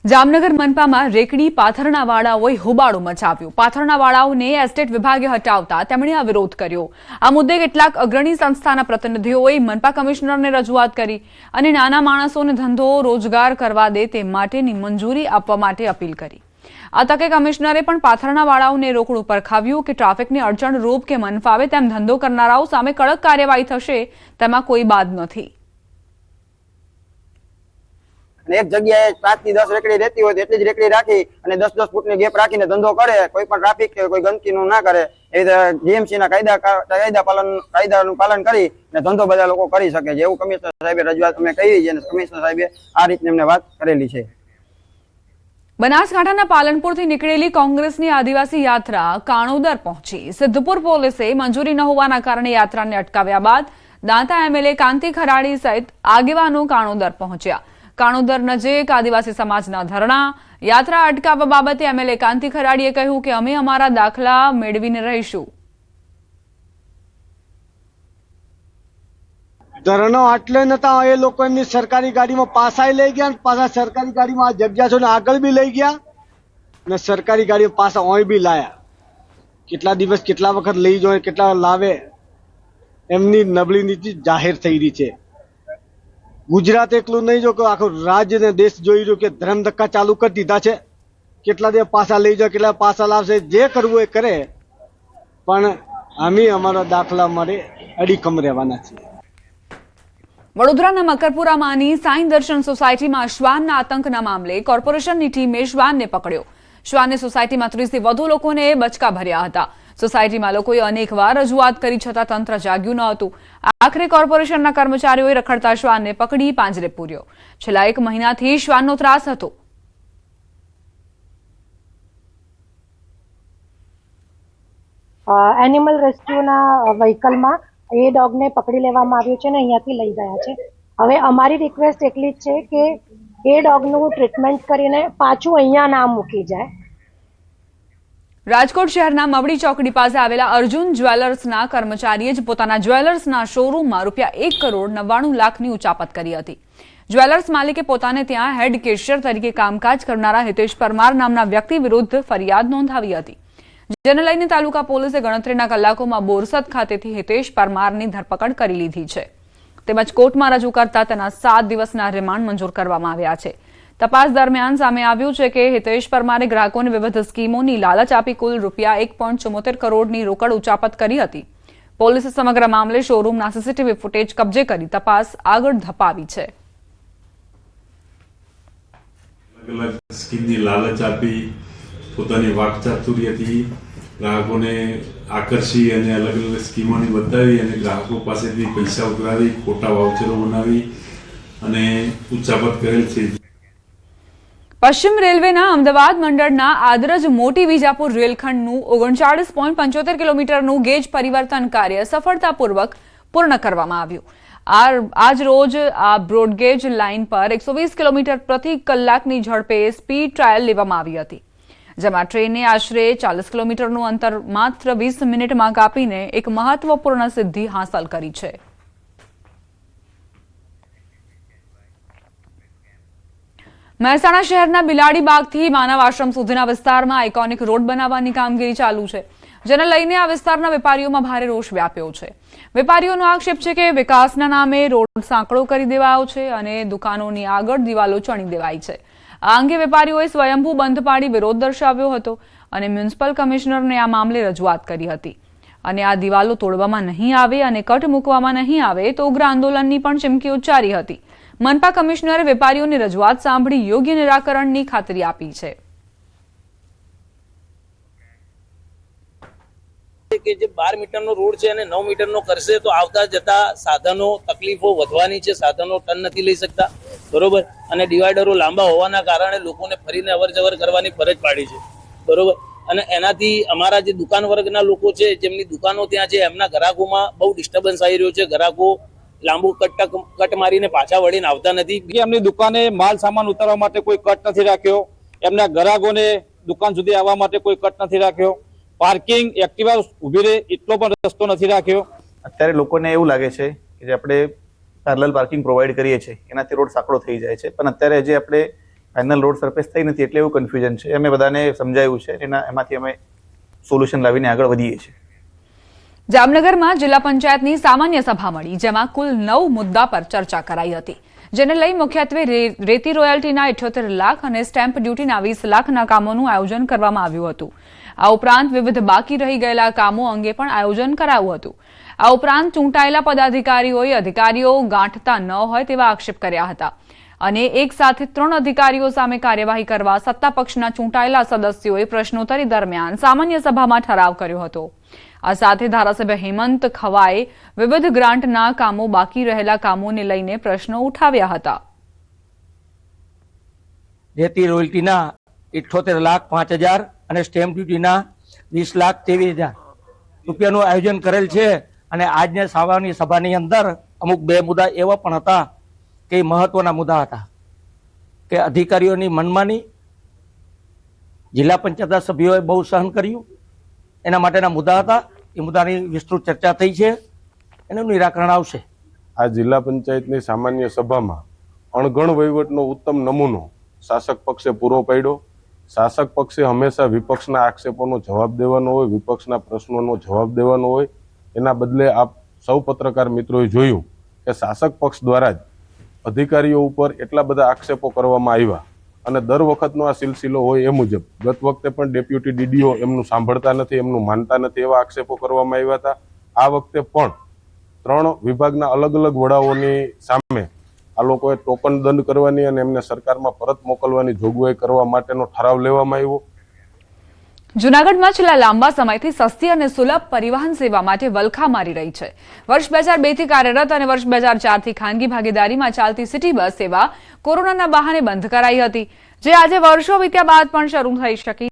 જામનગર મનપામાં રેકડી પાથરણાવાળાઓએ હોબાળો મચાવ્યો। પાથરણાવાળાઓને એસ્ટેટ વિભાગે હટાવતા તેમણે આ વિરોધ કર્યો। આ મુદ્દે કેટલાક અગ્રણી સંસ્થાના પ્રતિનિધિઓએ મનપા કમિશનરને રજૂઆત કરી અને નાના માણસોને ધંધો રોજગાર કરવા દે તે માટેની મંજૂરી આપવા માટે અપીલ કરી। આ તકે કમિશનરે પણ પાથરણાવાળાઓને રોકડું પરખાવ્યું કે ટ્રાફિકની અડચણરૂપ કે મન ફાવે તેમ ધંધો કરનારાઓ સામે કડક કાર્યવાહી થશે તેમાં કોઈ બાદ નથી। એક જગ્યાએ 7 થી 10 રેકડી રહેતી હોય તો એટલી જ રેકડી રાખી અને 10-10 ફૂટની ગેપ રાખીને ધંધો કરે, કોઈ પણ ટ્રાફિક કે કોઈ ગંદકીનું ના કરે, એ રીતે જીએમસીના કાયદાનું પાલન કરી અને ધંધો બધા લોકો કરી શકે છે એવું કમિશનર સાહેબે રજૂઆત અમે કરી છે અને કમિશનર સાહેબે આ રીતની અમને વાત કરેલી છે। બનાસકાંઠાના પાલનપુરથી નીકળેલી કોંગ્રેસની આદિવાસી યાત્રા કાણોદર પહોંચી। સિદ્ધપુર પોલીસે મંજૂરી ન હોવાના કારણે યાત્રાને અટકાવ્યા બાદ દાંતા એમએલએ કાંતિ ખરાડી સહિત આગેવાનો કાણોદર પહોંચ્યા। કાણોદર નજીક આદિવાસી સમાજના ધરણા યાત્રા અટકાવવા બાબતે એમએલએ કાંતિ ખરાડીએ કહ્યું કે અમે અમારા દાખલા મેળવીને રહીશું। ધરણો આટલે નતા એ લોકો એમની સરકારી ગાડીમાં પાછા લઈ ગયા, પાછા સરકારી ગાડીમાં જગ્યા છો ને આગળ બી લઈ ગયા ને સરકારી ગાડીમાં પાછા ઓય બી લાયા। કેટલા દિવસ કેટલા વખત લઈ જાય કેટલા લાવે એમની નબળી નીતિ જાહેર થઈ રહી છે। ગુજરાત એકલું નહીં જો કે આખું રાજ્ય ને દેશ જોઈ રહ્યું કે ધર્મ ધક્કા ચાલુ કરી દીધા છે। કેટલા દિવસ પાછા લઈ જાય કેટલા પાછા લાવશે, જે કરવું એ કરે, પણ અમે અમારા દાખલા માટે અડીખમ રહેવાના છીએ। વડોદરાના મકરપુરામાંની સાંઈ દર્શન સોસાયટીમાં શ્વાનના આતંકના મામલે કોર્પોરેશનની ટીમે શ્વાનને પકડ્યો। શ્વાને સોસાયટીમાં 30 થી વધુ લોકોને બચકા ભર્યા હતા। સોસાયટીમાં લોકોએ અનેકવાર રજૂઆત કરી છતાં તંત્ર જાગ્યું ન હતું। આખરે કોર્પોરેશનના કર્મચારીઓએ રખડતા શ્વાનને પકડી પાંજરે પૂર્યો। છેલ્લા 1 મહિનાથી શ્વાનનો ત્રાસ હતો। એનિમલ રેસ્ક્યુના વ્હીકલમાં એ ડોગને પકડી લેવામાં આવ્યો છે અને અહીંયાથી લઈ ગયા છે। હવે અમારી રિક્વેસ્ટ એટલી જ છે કે એ ડોગનું ટ્રીટમેન્ટ કરીને પાછું અહીંયા ના મૂકી જાય। રાજકોટ શહેરના મવડી ચોકડી પાસે આવેલા અર્જુન જ્વેલર્સના કર્મચારીએ જ પોતાના જ્વેલર્સના શોરૂમમાં ₹1,99,00,000ની ઉચાપત કરી હતી। જ્વેલર્સ માલિકે પોતાને ત્યાં હેડ કેશિયર તરીકે કામકાજ કરનારા હિતેશ પરમાર નામના વ્યક્તિ વિરુદ્ધ ફરિયાદ નોંધાવી હતી, જેને લઈને તાલુકા પોલીસે ગણતરીના કલાકોમાં બોરસદ ખાતેથી હિતેશ પરમારની ધરપકડ કરી લીધી છે, તેમજ કોર્ટમાં રજૂ કરતા તેના 7 દિવસના રિમાન્ડ મંજૂર કરવામાં આવ્યા છે। તપાસ દરમિયાન સામે આવ્યું છે કે હિતેશ પરમારે ગ્રાહકોને વિવિધ સ્કીમોની લાલચ આપી કુલ ₹1.74 કરોડની રોકડ ઉચાપત કરી હતી। પોલીસે સમગ્ર મામલે શોરૂમના સીસીટીવી ફૂટેજ કબજે કરી તપાસ આગળ ધપાવી છે। સ્કીમની લાલચ આપી પોતાની વાકચાતુર્યથી ગ્રાહકોને આકર્ષી અને અલગ અલગ સ્કીમોની બતાવી અને ગ્રાહકો પાસેથી પૈસા ઉઘરાવી ખોટા વાઉચરો બનાવી અને ઉચાપત કરેલ છે। પશ્ચિમ રેલવેના અમદાવાદ મંડળના આદરજ મોટી વિજાપુર રેલખંડનું 39.75 કિલોમીટરનું ગેજ પરિવર્તન કાર્ય સફળતાપૂર્વક પૂર્ણ કરવામાં આવ્યું। આજ રોજ આ બ્રોડગેજ લાઇન પર 120 કિલોમીટર પ્રતિ કલાકની ઝડપે સ્પીડ ટ્રાયલ લેવામાં આવી હતી, જેમાં ટ્રેને આશરે 40 કિલોમીટરનું અંતર માત્ર 20 મિનિટમાં કાપીને એક મહત્વપૂર્ણ સિદ્ધિ હાંસલ કરી છે। મહેસાણા શહેરના બિલાડીબાગથી માનવ આશ્રમ સુધીના વિસ્તારમાં આઇકોનિક રોડ બનાવવાની કામગીરી ચાલુ છે, જેને લઈને આ વિસ્તારના વેપારીઓમાં ભારે રોષ વ્યાપ્યો છે। વેપારીઓનો આક્ષેપ છે કે વિકાસના નામે રોડ સાંકડો કરી દેવાયો છે અને દુકાનોની આગળ દિવાલો ચણી દેવાઈ છે। આ અંગે વેપારીઓએ સ્વયંભૂ બંધ પાડી વિરોધ દર્શાવ્યો હતો અને મ્યુનિસિપલ કમિશનરને આ મામલે રજૂઆત કરી હતી અને આ દિવાલો તોડવામાં નહીં આવે અને કટ મૂકવામાં નહીં આવે તો ઉગ્ર આંદોલનની પણ ચીમકી ઉચ્ચારી હતી। મનપા કમિશનરે વેપારીઓની રજૂઆત સાંભળી યોગ્ય નિરાકરણની ખાતરી આપી છે। કે જે 12 મીટરનો રોડ છે અને 9 મીટરનો કરશે તો આવતા જતા સાધનો તકલીફો વધવાની છે, સાધનો ટર્ન નથી લઈ શકતા, બરોબર, અને ડિવાઈડરો લાંબા હોવાના કારણે લોકોને ફરીને અવરજવર કરવાની ફરજ પાડી છે, બરોબર, અને એનાથી અમારા જે દુકાન વર્ગના લોકો છે જેમની દુકાનો ત્યાં છે એમના ગ્રાહકોમાં બહુ ડિસ્ટર્બન્સ આવી રહ્યો છે। ગ્રાહકો લાંબુ કટ મારીને પાછા વળીને આવતા નથી। એમની દુકાને માલ સામાન ઉતારવા માટે કોઈ કટ નથી રાખ્યો, એમના ગ્રાહકોને દુકાન સુધી આવવા માટે કોઈ કટ નથી રાખ્યો, પાર્કિંગ એક્ટિવા ઉભી રહે એટલો પણ રસ્તો નથી રાખ્યો। અત્યારે લોકોને એવું લાગે છે કે જે આપણે પેરેલલ પાર્કિંગ પ્રોવાઈડ કરીએ છીએ એનાથી રોડ સાંકડો થઈ જાય છે, પણ અત્યારે જે આપણે ફાઇનલ રોડ સરફેસ થઈ નથી એટલે એવું કન્ફ્યુઝન છે. અમે બધાને સમજાવ્યું છે, એમાંથી અમે સોલ્યુશન લાવીને આગળ વધીએ છીએ. જામનગરમાં જિલ્લા પંચાયતની સામાન્ય સભા મળી, જેમાં કુલ 9 મુદ્દા પર ચર્ચા કરાઈ હતી, જેને લઈ મુખ્યત્વે રેતી રોયલ્ટીના 78 લાખ અને સ્ટેમ્પ ડ્યુટીના 20 લાખના કામોનું આયોજન કરવામાં આવ્યું હતું. આ ઉપરાંત વિવિધ બાકી રહી ગયેલા કામો અંગે પણ આયોજન કરાયું હતું. આ ઉપરાંત ચૂંટાયેલા પદાધિકારીઓએ અધિકારીઓ ગાંઠતા ન હોય તેવા આક્ષેપ કર્યા હતા અને એક સાથે 3 અધિકારીઓ સામે કાર્યવાહી કરવા સત્તા પક્ષના ચૂંટાયેલા સદસ્યોએ પ્રશ્નોત્તરી દરમિયાન સામાન્ય સભામાં ઠરાવ કર્યો હતો. આ સાથે ધારાસભ્ય હેમંત ખવાએ વિવિધ ગ્રાન્ટના કામો બાકી રહેલા કામોને લઈને પ્રશ્નો ઉઠાવ્યા હતા. રેતી રોયલ્ટીના 78,05,000 અને સ્ટેમ્પ ડ્યુટીના 20,23,000 રૂપિયાનું આયોજન કરેલ છે. અને આજની સામાન્ય સભાની અંદર અમુક 2 મુદ્દા એવા પણ હતા કે મહત્વના મુદ્દા હતા કે અધિકારીઓની મનમાની જિલ્લા પંચાયતના સભ્યોએ બહુ સહન કર્યું, એના માટેના મુદ્દા હતા. એ મુદ્દાની વિસ્તૃત ચર્ચા થઈ છે, એનું નિરાકરણ આવશે. આ જિલ્લા પંચાયતની સામાન્ય સભામાં અણઘડ વહીવટનો ઉત્તમ નમૂનો શાસક પક્ષે પૂરો પાડ્યો. શાસક પક્ષે હંમેશા વિપક્ષના આક્ષેપોનો જવાબ દેવાનો હોય, વિપક્ષના પ્રશ્નોનો જવાબ દેવાનો હોય. એના બદલે આપ સૌ પત્રકાર મિત્રોએ જોયું કે શાસક પક્ષ દ્વારા જ અધિકારીઓ ઉપર એટલા બધા આક્ષેપો કરવામાં આવ્યા અને દર વખતનો આ સિલસિલો હોય એ મુજબ ગત વખતે પણ ડેપ્યુટી ડીડીઓ એમનું સાંભળતા નથી, એમનું માનતા નથી એવા આક્ષેપો કરવામાં આવ્યા હતા. આ વખતે પણ 3 વિભાગના અલગ અલગ વડાઓની સામે આ લોકોએ ટોકન દંડ કરવાની અને એમને સરકારમાં પરત મોકલવાની જોગવાઈ કરવા માટેનો ઠરાવ લેવામાં આવ્યો. જૂનાગઢમાં છેલ્લા લાંબા સમયથી સસ્તી અને સુલભ પરિવહન સેવા માટે વલખા મારી રહી છે. વર્ષ 2002 થી કાર્યરત અને વર્ષ 2004 થી ખાનગી ભાગીદારીમાં ચાલતી સિટી બસ સેવા કોરોનાના બહાને બંધ કરાઈ હતી, જે આજે વર્ષો વીત્યા બાદ પણ શરૂ થઈ શકી